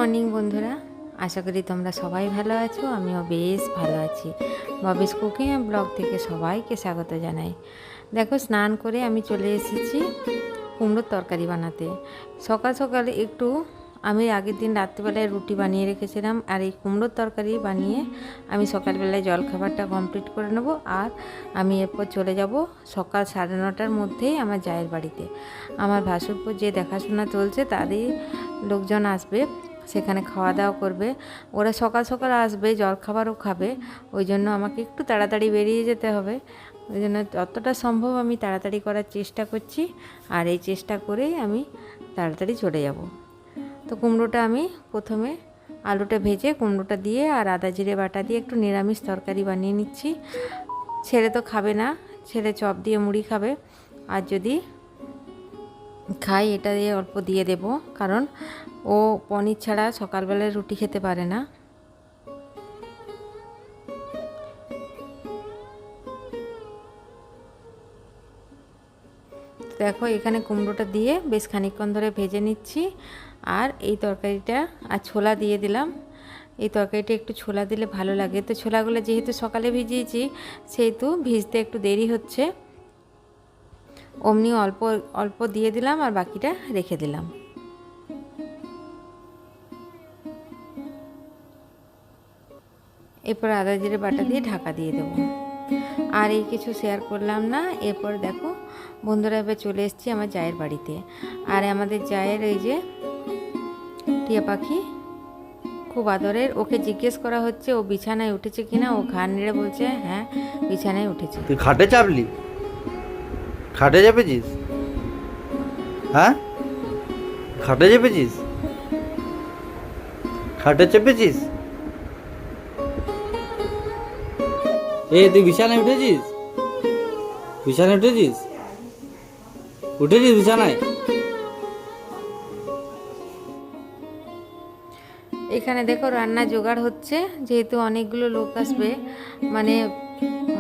Morning বন্ধুরা, আশা করি তোমরা সবাই ভালো আছো। আমিও বেশ ভালো আছি। ববিস কুকিং অ্যান্ড ব্লগ থেকে সবাইকে স্বাগত জানাই। দেখো, স্নান করে আমি চলে এসেছি কুমড়োর তরকারি বানাতে। সকাল সকাল একটু আমি আগের দিন রাত্রিবেলায় রুটি বানিয়ে রেখেছিলাম, আর এই কুমড়োর তরকারি বানিয়ে আমি সকালবেলায় জলখাবারটা কমপ্লিট করে নেব। আর আমি এরপর চলে যাব সকাল 9:30টার মধ্যেই আমার জায়ের বাড়িতে। আমার ভাসুরপুর যে দেখাশোনা চলছে তারই লোকজন আসবে, সেখানে খাওয়া দাওয়া করবে। ওরা সকাল সকাল আসবে, জলখাবারও খাবে। ওই জন্য আমাকে একটু তাড়াতাড়ি বেরিয়ে যেতে হবে। ওই জন্য যতটা সম্ভব আমি তাড়াতাড়ি করার চেষ্টা করছি, আর এই চেষ্টা করেই আমি তাড়াতাড়ি চলে যাব। তো কুমড়োটা আমি প্রথমে আলুটা ভেজে কুমড়োটা দিয়ে আর আদা জিরে বাটা দিয়ে একটু নিরামিষ তরকারি বানিয়ে নিচ্ছি। ছেলে তো খাবে না, ছেলে চপ দিয়ে মুড়ি খাবে। আর যদি খাই এটা দিয়ে অল্প দিয়ে দেব, কারণ ও পনির ছাড়া সকালবেলায় রুটি খেতে পারে না। দেখো, এখানে কুমড়োটা দিয়ে বেশ খানিকক্ষণ ধরে ভেজে নিচ্ছি। আর এই তরকারিটা আর ছোলা দিয়ে দিলাম। এই তরকারিটা একটু ছোলা দিলে ভালো লাগে। তো ছোলাগুলো যেহেতু সকালে ভিজিয়েছি, সেহেতু ভিজতে একটু দেরি হচ্ছে। অমনি অল্প অল্প দিয়ে দিলাম আর বাকিটা রেখে দিলাম। এরপর আদা জিরে বাটা দিয়ে ঢাকা দিয়ে দেবো। আর এই কিছু শেয়ার করলাম না। এরপর দেখো বন্ধুরা, এবার চলে এসেছি আমার জায়ের বাড়িতে। আর আমাদের জায়ের এই যে টিয়া পাখি, খুব আদরের। ওকে জিজ্ঞেস করা হচ্ছে ও বিছানায় উঠেছে কিনা। ও ঘাড় নেড়ে বলছে হ্যাঁ, বিছানায় উঠেছে। তুই খাটে চাপলি? খাটে চেপেছিস? হ্যাঁ, খাটে চেপেছিস? খাটে চেপেছিস? তুই বিছানায় উঠেছিস? বিছানায় উঠেছিস? উঠেছিস বিছানায়? এখানে দেখো রান্না জোগাড় হচ্ছে, যেহেতু অনেকগুলো লোক আসবে, মানে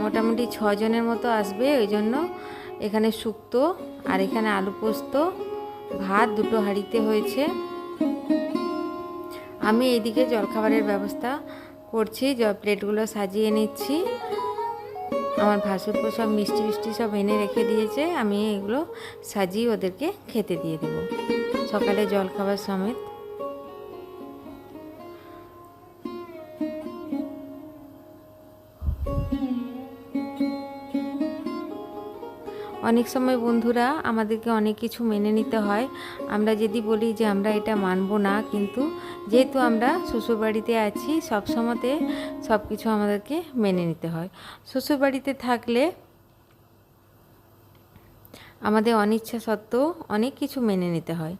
মোটামুটি 6 জনের মতো আসবে। ওই জন্য এখানে শুক্তো আর এখানে আলু পোস্ত, ভাত দুটো হাঁড়িতে হয়েছে। আমি এইদিকে জলখাবারের ব্যবস্থা করছি, প্লেটগুলো সাজিয়ে নিচ্ছি। আমার ভাসুরপো সব মিষ্টি মিষ্টি সব এনে রেখে দিয়েছে, আমি এগুলো সাজিয়ে ওদেরকে খেতে দিয়ে দেবো সকালে জলখাবার সমেত। অনেক সময় বন্ধুরা আমাদেরকে অনেক কিছু মেনে নিতে হয়। আমরা যদি বলি যে আমরা এটা মানব না, কিন্তু যেহেতু আমরা শ্বশুরবাড়িতে আছি, সব সময়তে সব কিছু আমাদেরকে মেনে নিতে হয়। শ্বশুরবাড়িতে থাকলে আমাদের অনিচ্ছা সত্ত্বেও অনেক কিছু মেনে নিতে হয়।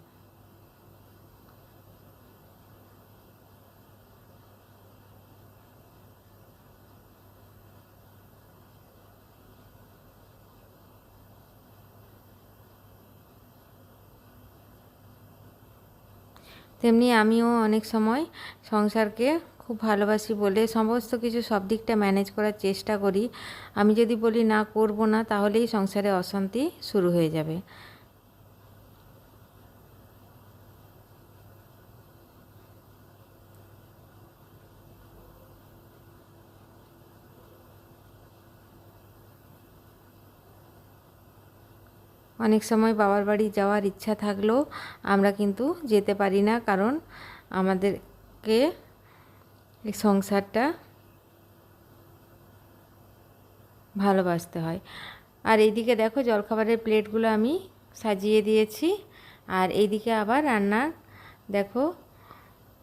তেমনি আমিও অনেক সময় সংসারকে খুব ভালোবাসি বলে সমস্ত কিছু সব দিকটা ম্যানেজ করার চেষ্টা করি। আমি যদি বলি না করব না, তাহলেই সংসারে অশান্তি শুরু হয়ে যাবে। অনেক সময় বাবার বাড়ি যাওয়ার ইচ্ছা থাকলেও আমরা কিন্তু যেতে পারি না, কারণ আমাদেরকে এই সংসারটা ভালোবাসতে হয়। আর এইদিকে দেখো জলখাবারের প্লেটগুলো আমি সাজিয়ে দিয়েছি। আর এইদিকে আবার রান্নার দেখো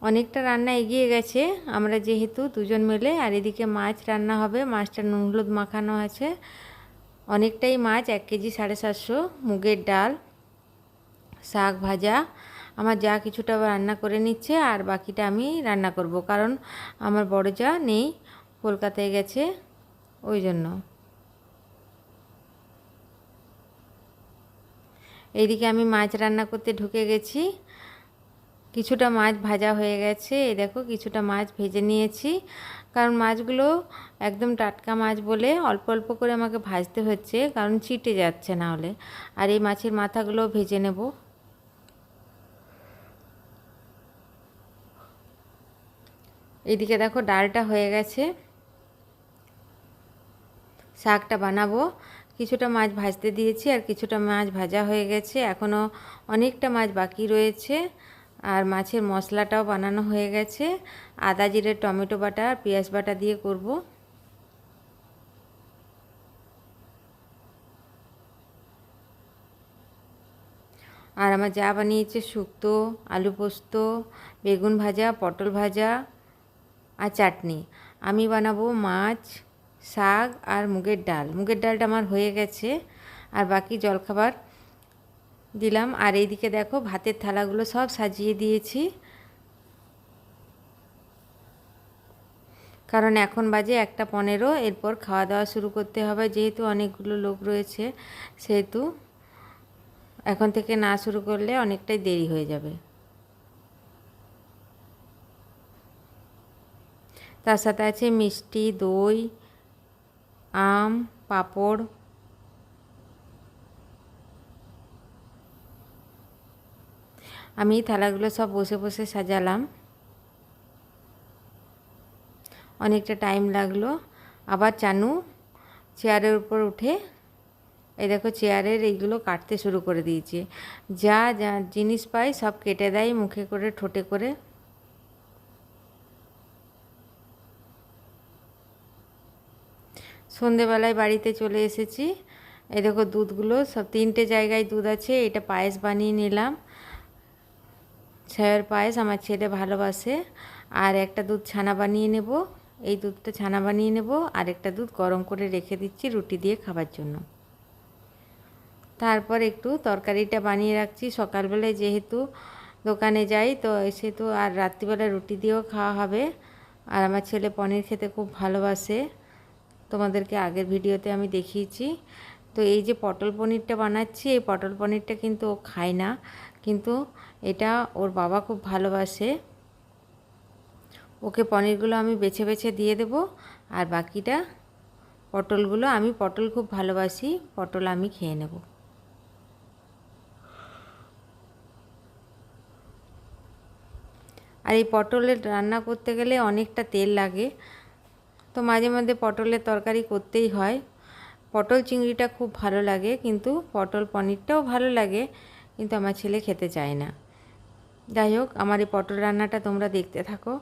অনেকটা রান্না এগিয়ে গেছে, আমরা যেহেতু দুজন মিলে। আর এদিকে মাছ রান্না হবে, মাছটা নুন হলুদ মাখানো আছে। অনেকটাই মাছ, 1 কেজি 750, মুগের ডাল, শাক ভাজা। আমার যা কিছুটা রান্না করে নিচ্ছে, আর বাকিটা আমি রান্না করব, কারণ আমার বড় যা নেই, কলকাতায় গেছে, ওই জন্য। এইদিকে আমি মাছ রান্না করতে ঢুকে গেছি। কিছুটা মাছ ভাজা হয়ে গেছে, এই দেখো কিছুটা মাছ ভেজে নিয়েছি, কারণ মাছগুলো একদম টাটকা মাছ বলে অল্প অল্প করে আমাকে ভাজতে হচ্ছে, কারণ চিটে যাচ্ছে না হলে। আর এই মাছের মাথাগুলো ভেজে নেব। এইদিকে দেখো ডালটা হয়ে গেছে, শাকটা বানাবো। কিছুটা মাছ ভাজতে দিয়েছি আর কিছুটা মাছ ভাজা হয়ে গেছে, এখনও অনেকটা মাছ বাকি রয়েছে। আর মাছের মশলাটাও বানানো হয়ে গেছে, আদা জিরে টমেটো বাটা আর পেঁয়াজ বাটা দিয়ে করব। আর আমার যা বানিয়েছে শুক্তো, আলু পোস্ত, বেগুন ভাজা, পটল ভাজা আর চাটনি। আমি বানাবো মাছ, শাক আর মুগের ডাল। মুগের ডালটা আমার হয়ে গেছে, আর বাকি জলখাবার দিলাম। আর এইদিকে দেখো ভাতের থালাগুলো সব সাজিয়ে দিয়েছি, কারণ এখন বাজে 1:15। এরপর খাওয়া দাওয়া শুরু করতে হবে, যেহেতু অনেকগুলো লোক রয়েছে সেহেতু এখন থেকে না শুরু করলে অনেকটাই দেরি হয়ে যাবে। তার সাথে আছে মিষ্টি, দই, আম, পাঁপড়। আমি থালাগুলো সব বসে বসে সাজালাম, অনেকটা টাইম লাগলো। আবার চানু চেয়ারের উপর উঠে এই দেখো চেয়ারের এইগুলো কাটতে শুরু করে দিয়েছে। যা যা জিনিস পাই সব কেটে দেয় মুখে করে, ঠোঁটে করে। সন্ধেবেলায় বাড়িতে চলে এসেছি। এই দেখো দুধগুলো সব 3টে জায়গায় দুধ আছে। এটা পায়েস বানিয়ে নিলাম, ছায়ের পায়েস, আমার ছেলে ভালোবাসে। আর একটা দুধ ছানা বানিয়ে নেব, এই দুধটা ছানা বানিয়ে নেব। আর একটা দুধ গরম করে রেখে দিচ্ছি রুটি দিয়ে খাবার জন্য। তারপর একটু তরকারিটা বানিয়ে রাখছি, সকালবেলায় যেহেতু দোকানে যাই তো সেহেতু, আর রাত্রিবেলা রুটি দিয়েও খাওয়া হবে। আর আমার ছেলে পনির খেতে খুব ভালোবাসে, তোমাদেরকে আগের ভিডিওতে আমি দেখিয়েছি। তো এই যে পটল পনিরটা বানাচ্ছি, এই পটল পনিরটা কিন্তু ও খায় না, কিন্তু এটা ওর বাবা খুব ভালোবাসে। ওকে পনিরগুলো আমি বেছে বেছে দিয়ে দেব, আর বাকিটা পটলগুলো, আমি পটল খুব ভালোবাসি, পটল আমি খেয়ে নেব। আর এই পটলের রান্না করতে গেলে অনেকটা তেল লাগে, তো মাঝে মাঝে পটলের তরকারি করতেই হয়। পটল চিংড়িটা খুব ভালো লাগে, কিন্তু পটল পনিরটাও ভালো লাগে, কিন্তু আমার ছেলে খেতে চায় না। যাই হোক, আমার এই পটল রান্নাটা তোমরা দেখতে থাকো।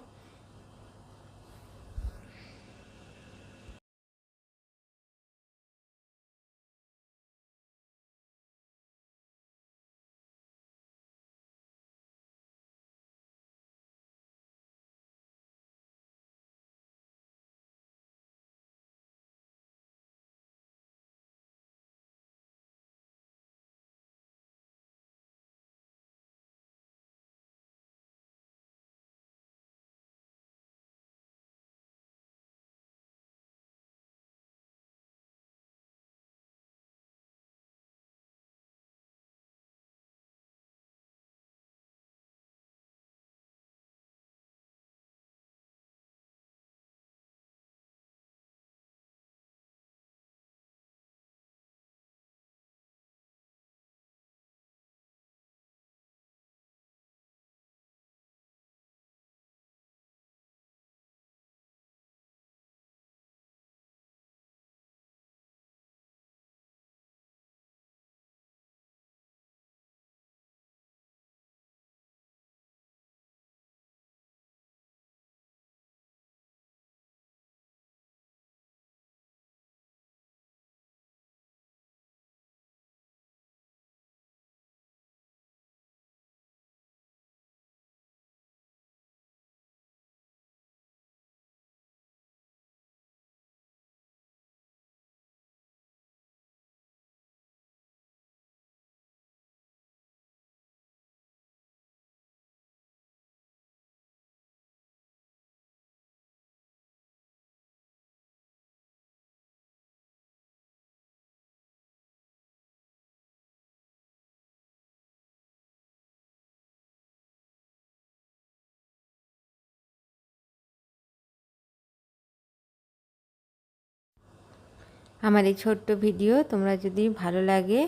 আমার এই ছোট্ট ভিডিও তোমরা যদি ভালো লাগে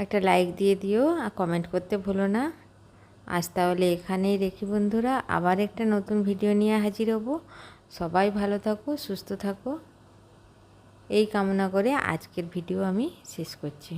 একটা লাইক দিয়ে দিও, আর কমেন্ট করতে ভুলো না। আজ তাহলে এখানেই রেখি বন্ধুরা, আবার একটা নতুন ভিডিও নিয়ে হাজির হব। সবাই ভালো থাকো, সুস্থ থাকো, এই কামনা করে আজকের ভিডিও আমি শেষ করছি।